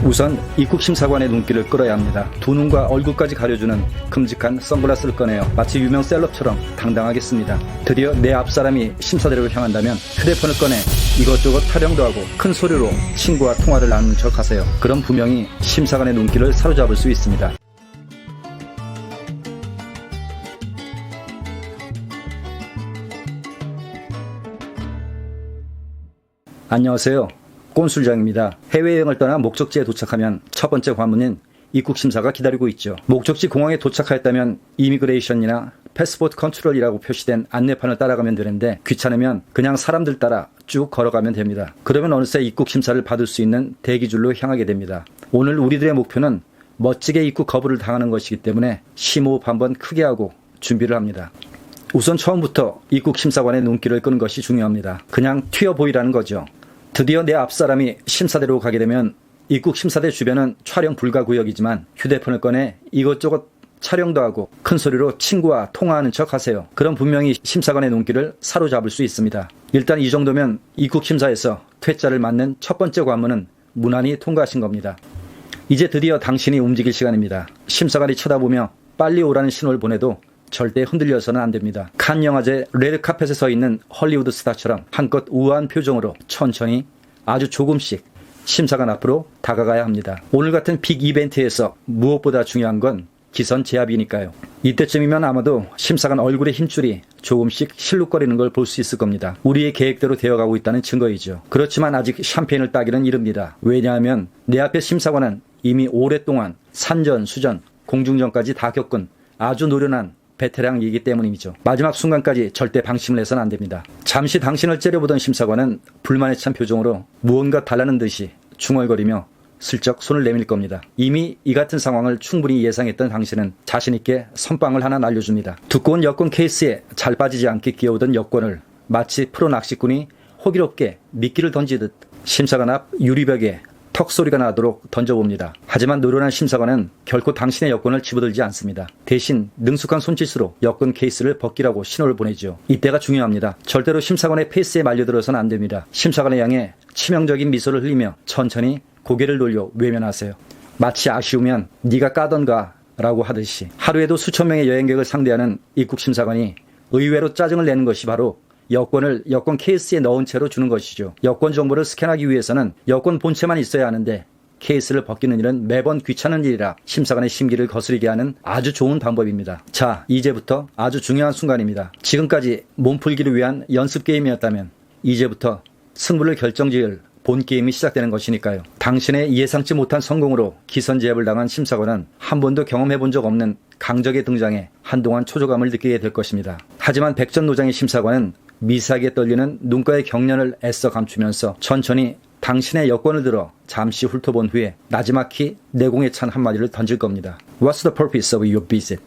우선 입국심사관의 눈길을 끌어야 합니다. 두 눈과 얼굴까지 가려주는 큼직한 선글라스를 꺼내어 마치 유명 셀럽처럼 당당하게 씁니다. 드디어 내 앞사람이 심사대를 향한다면 휴대폰을 꺼내 이것저것 촬영도 하고 큰 소리로 친구와 통화를 나누는 척 하세요. 그럼 분명히 심사관의 눈길을 사로잡을 수 있습니다. 안녕하세요. 꼰술장입니다. 해외여행을 떠나 목적지에 도착하면 첫 번째 관문인 입국심사가 기다리고 있죠. 목적지 공항에 도착하였다면 이미그레이션이나 패스포트 컨트롤이라고 표시된 안내판을 따라가면 되는데 귀찮으면 그냥 사람들 따라 쭉 걸어가면 됩니다. 그러면 어느새 입국심사를 받을 수 있는 대기줄로 향하게 됩니다. 오늘 우리들의 목표는 멋지게 입국 거부를 당하는 것이기 때문에 심호흡 한번 크게 하고 준비를 합니다. 우선 처음부터 입국심사관의 눈길을 끄는 것이 중요합니다. 그냥 튀어 보이라는 거죠. 드디어 내 앞사람이 심사대로 가게 되면 입국심사대 주변은 촬영 불가 구역이지만 휴대폰을 꺼내 이것저것 촬영도 하고 큰 소리로 친구와 통화하는 척 하세요. 그럼 분명히 심사관의 눈길을 사로잡을 수 있습니다. 일단 이 정도면 입국심사에서 퇴짜를 맞는 첫 번째 관문은 무난히 통과하신 겁니다. 이제 드디어 당신이 움직일 시간입니다. 심사관이 쳐다보며 빨리 오라는 신호를 보내도 절대 흔들려서는 안 됩니다. 칸 영화제 레드카펫에 서 있는 헐리우드 스타처럼 한껏 우아한 표정으로 천천히 아주 조금씩 심사관 앞으로 다가가야 합니다. 오늘 같은 빅 이벤트에서 무엇보다 중요한 건 기선 제압이니까요. 이때쯤이면 아마도 심사관 얼굴의 힘줄이 조금씩 실룩거리는 걸 볼 수 있을 겁니다. 우리의 계획대로 되어가고 있다는 증거이죠. 그렇지만 아직 샴페인을 따기는 이릅니다. 왜냐하면 내 앞에 심사관은 이미 오랫동안 산전, 수전, 공중전까지 다 겪은 아주 노련한 베테랑이기 때문이죠. 마지막 순간까지 절대 방심을 해서는 안 됩니다. 잠시 당신을 째려보던 심사관은 불만에 찬 표정으로 무언가 달라는 듯이 중얼거리며 슬쩍 손을 내밀 겁니다. 이미 이 같은 상황을 충분히 예상했던 당신은 자신있게 선빵을 하나 날려줍니다. 두꺼운 여권 케이스에 잘 빠지지 않게 끼워오던 여권을 마치 프로 낚시꾼이 호기롭게 미끼를 던지듯 심사관 앞 유리벽에 턱 소리가 나도록 던져봅니다. 하지만 노련한 심사관은 결코 당신의 여권을 집어들지 않습니다. 대신 능숙한 손짓으로 여권 케이스를 벗기라고 신호를 보내죠. 이때가 중요합니다. 절대로 심사관의 페이스에 말려들어서는 안 됩니다. 심사관을 향해 치명적인 미소를 흘리며 천천히 고개를 돌려 외면하세요. 마치 아쉬우면 네가 까던가 라고 하듯이. 하루에도 수천 명의 여행객을 상대하는 입국심사관이 의외로 짜증을 내는 것이 바로 여권을 여권 케이스에 넣은 채로 주는 것이죠. 여권 정보를 스캔하기 위해서는 여권 본체만 있어야 하는데 케이스를 벗기는 일은 매번 귀찮은 일이라 심사관의 심기를 거스르게 하는 아주 좋은 방법입니다. 자, 이제부터 아주 중요한 순간입니다. 지금까지 몸풀기를 위한 연습 게임이었다면 이제부터 승부를 결정지을 본 게임이 시작되는 것이니까요. 당신의 예상치 못한 성공으로 기선제압을 당한 심사관은 한 번도 경험해본 적 없는 강적의 등장에 한동안 초조감을 느끼게 될 것입니다. 하지만 백전노장의 심사관은 미세하게 떨리는 눈가의 경련을 애써 감추면서 천천히 당신의 여권을 들어 잠시 훑어본 후에 나지막히 내공에 찬 한마디를 던질 겁니다. What's the purpose of your visit?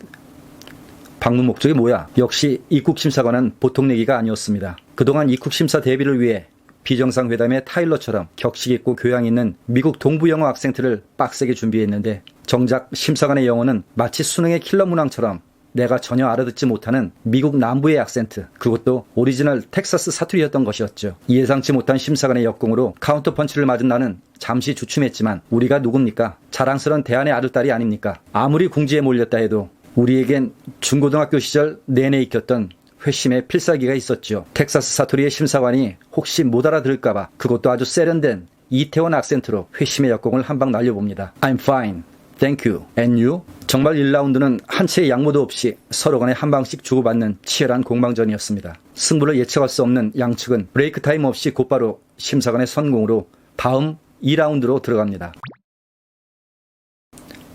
방문 목적이 뭐야? 역시 입국심사관은 보통 내기가 아니었습니다. 그동안 입국심사 대비를 위해 비정상회담의 타일러처럼 격식 있고 교양 있는 미국 동부 영어 악센트를 빡세게 준비했는데 정작 심사관의 영어는 마치 수능의 킬러 문항처럼 내가 전혀 알아듣지 못하는 미국 남부의 악센트, 그것도 오리지널 텍사스 사투리였던 것이었죠. 예상치 못한 심사관의 역공으로 카운터 펀치를 맞은 나는 잠시 주춤했지만 우리가 누굽니까? 자랑스러운 대한의 아들딸이 아닙니까? 아무리 궁지에 몰렸다 해도 우리에겐 중고등학교 시절 내내 익혔던 회심의 필살기가 있었죠. 텍사스 사투리의 심사관이 혹시 못 알아들을까봐 그것도 아주 세련된 이태원 악센트로 회심의 역공을 한 방 날려봅니다. I'm fine. Thank you. And you? 정말 1라운드는 한 채의 양보도 없이 서로 간에 한 방씩 주고받는 치열한 공방전이었습니다. 승부를 예측할 수 없는 양측은 브레이크 타임 없이 곧바로 심사관의 선공으로 다음 2라운드로 들어갑니다.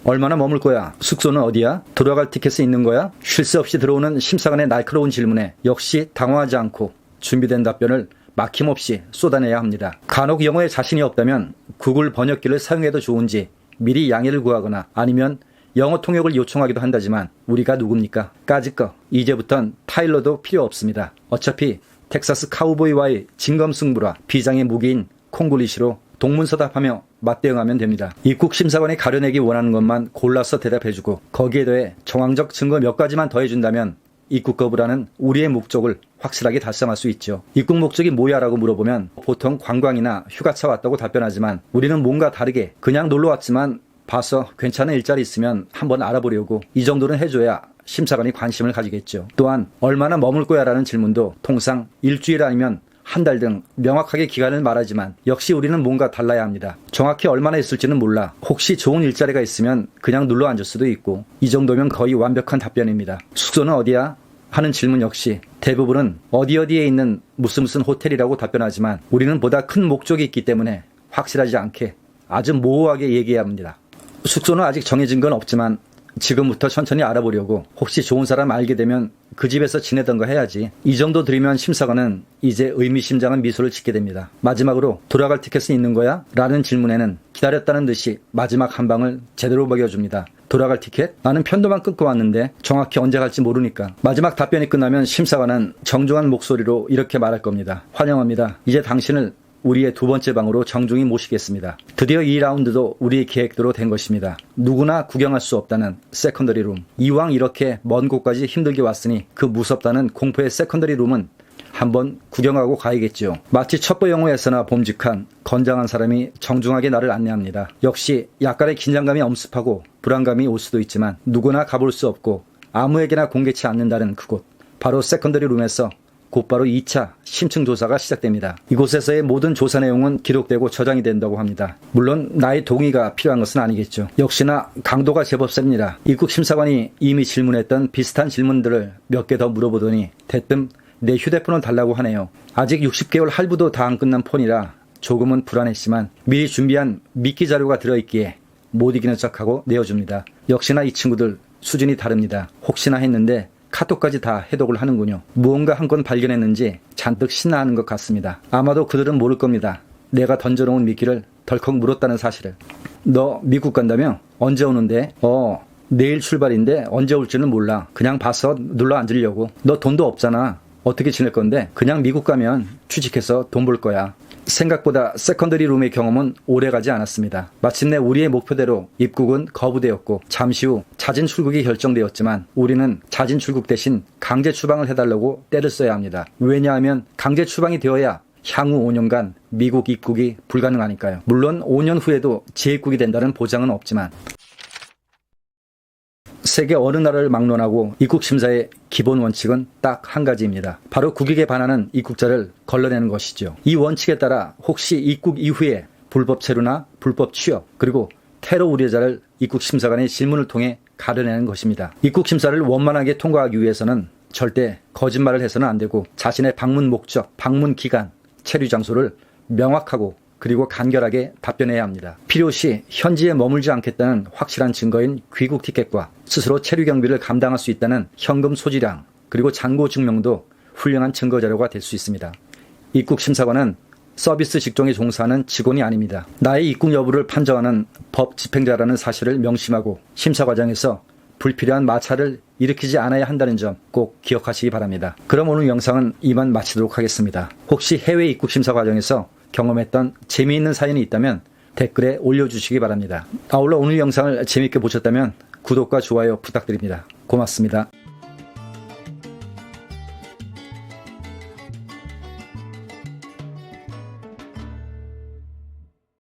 얼마나 머물 거야? 숙소는 어디야? 돌아갈 티켓이 있는 거야? 쉴 새 없이 들어오는 심사관의 날카로운 질문에 역시 당황하지 않고 준비된 답변을 막힘없이 쏟아내야 합니다. 간혹 영어에 자신이 없다면 구글 번역기를 사용해도 좋은지 미리 양해를 구하거나 아니면 영어 통역을 요청하기도 한다지만 우리가 누굽니까? 까짓거 이제부턴 타일러도 필요 없습니다. 어차피 텍사스 카우보이와의 진검승부라 비장의 무기인 콩글리시로 동문서답하며 맞대응하면 됩니다. 입국심사관이 가려내기 원하는 것만 골라서 대답해주고 거기에 더해 정황적 증거 몇 가지만 더해준다면 입국 거부라는 우리의 목적을 확실하게 달성할 수 있죠. 입국 목적이 뭐야 라고 물어보면 보통 관광이나 휴가차 왔다고 답변하지만 우리는 뭔가 다르게 그냥 놀러 왔지만 봐서 괜찮은 일자리 있으면 한번 알아보려고 이 정도는 해줘야 심사관이 관심을 가지겠죠. 또한 얼마나 머물 거야 라는 질문도 통상 일주일 아니면 한 달 등 명확하게 기간을 말하지만 역시 우리는 뭔가 달라야 합니다. 정확히 얼마나 있을지는 몰라. 혹시 좋은 일자리가 있으면 그냥 눌러 앉을 수도 있고 이 정도면 거의 완벽한 답변입니다. 숙소는 어디야? 하는 질문 역시 대부분은 어디에 있는 무슨 호텔이라고 답변하지만 우리는 보다 큰 목적이 있기 때문에 확실하지 않게 아주 모호하게 얘기해야 합니다. 숙소는 아직 정해진 건 없지만 지금부터 천천히 알아보려고 혹시 좋은 사람 알게 되면 그 집에서 지내던가 해야지. 이 정도 드리면 심사관은 이제 의미심장한 미소를 짓게 됩니다. 마지막으로 돌아갈 티켓은 있는 거야? 라는 질문에는 기다렸다는 듯이 마지막 한 방을 제대로 먹여줍니다. 돌아갈 티켓? 나는 편도만 끊고 왔는데 정확히 언제 갈지 모르니까. 마지막 답변이 끝나면 심사관은 정중한 목소리로 이렇게 말할 겁니다. 환영합니다. 이제 당신을 우리의 두 번째 방으로 정중히 모시겠습니다. 드디어 이 라운드도 우리의 계획대로 된 것입니다. 누구나 구경할 수 없다는 세컨더리 룸. 이왕 이렇게 먼 곳까지 힘들게 왔으니 그 무섭다는 공포의 세컨더리 룸은 한번 구경하고 가야겠죠. 마치 첩보 영화에서나 봄직한 건장한 사람이 정중하게 나를 안내합니다. 역시 약간의 긴장감이 엄습하고 불안감이 올 수도 있지만 누구나 가볼 수 없고 아무에게나 공개치 않는다는 그곳. 바로 세컨더리 룸에서 곧바로 2차 심층 조사가 시작됩니다. 이곳에서의 모든 조사 내용은 기록되고 저장이 된다고 합니다. 물론 나의 동의가 필요한 것은 아니겠죠. 역시나 강도가 제법 셉니다. 입국 심사관이 이미 질문했던 비슷한 질문들을 몇 개 더 물어보더니 대뜸 내 휴대폰을 달라고 하네요. 아직 60개월 할부도 다 안 끝난 폰이라 조금은 불안했지만 미리 준비한 미끼 자료가 들어있기에 못 이기는 척하고 내어줍니다. 역시나 이 친구들 수준이 다릅니다. 혹시나 했는데 카톡까지 다 해독을 하는군요. 무언가 한 건 발견했는지 잔뜩 신나하는 것 같습니다. 아마도 그들은 모를 겁니다. 내가 던져놓은 미끼를 덜컥 물었다는 사실을. 너 미국 간다며? 언제 오는데? 내일 출발인데 언제 올지는 몰라. 그냥 봐서 눌러 앉으려고. 너 돈도 없잖아. 어떻게 지낼 건데? 그냥 미국 가면 취직해서 돈 벌 거야. 생각보다 세컨더리 룸의 경험은 오래가지 않았습니다. 마침내 우리의 목표대로 입국은 거부되었고 잠시 후 자진 출국이 결정되었지만 우리는 자진 출국 대신 강제 추방을 해달라고 떼를 써야 합니다. 왜냐하면 강제 추방이 되어야 향후 5년간 미국 입국이 불가능하니까요. 물론 5년 후에도 재입국이 된다는 보장은 없지만 세계 어느 나라를 막론하고 입국 심사의 기본 원칙은 딱 한 가지입니다. 바로 국익에 반하는 입국자를 걸러내는 것이죠. 이 원칙에 따라 혹시 입국 이후에 불법 체류나 불법 취업 그리고 테러 우려자를 입국 심사관의 질문을 통해 가려내는 것입니다. 입국 심사를 원만하게 통과하기 위해서는 절대 거짓말을 해서는 안 되고 자신의 방문 목적, 방문 기간, 체류 장소를 명확하고 그리고 간결하게 답변해야 합니다. 필요시 현지에 머물지 않겠다는 확실한 증거인 귀국 티켓과 스스로 체류 경비를 감당할 수 있다는 현금 소지량 그리고 잔고 증명도 훌륭한 증거 자료가 될 수 있습니다. 입국 심사관은 서비스 직종에 종사하는 직원이 아닙니다. 나의 입국 여부를 판정하는 법 집행자라는 사실을 명심하고 심사 과정에서 불필요한 마찰을 일으키지 않아야 한다는 점 꼭 기억하시기 바랍니다. 그럼 오늘 영상은 이만 마치도록 하겠습니다. 혹시 해외 입국 심사 과정에서 경험했던 재미있는 사연이 있다면 댓글에 올려주시기 바랍니다. 아울러 오늘 영상을 재미있게 보셨다면 구독과 좋아요 부탁드립니다. 고맙습니다.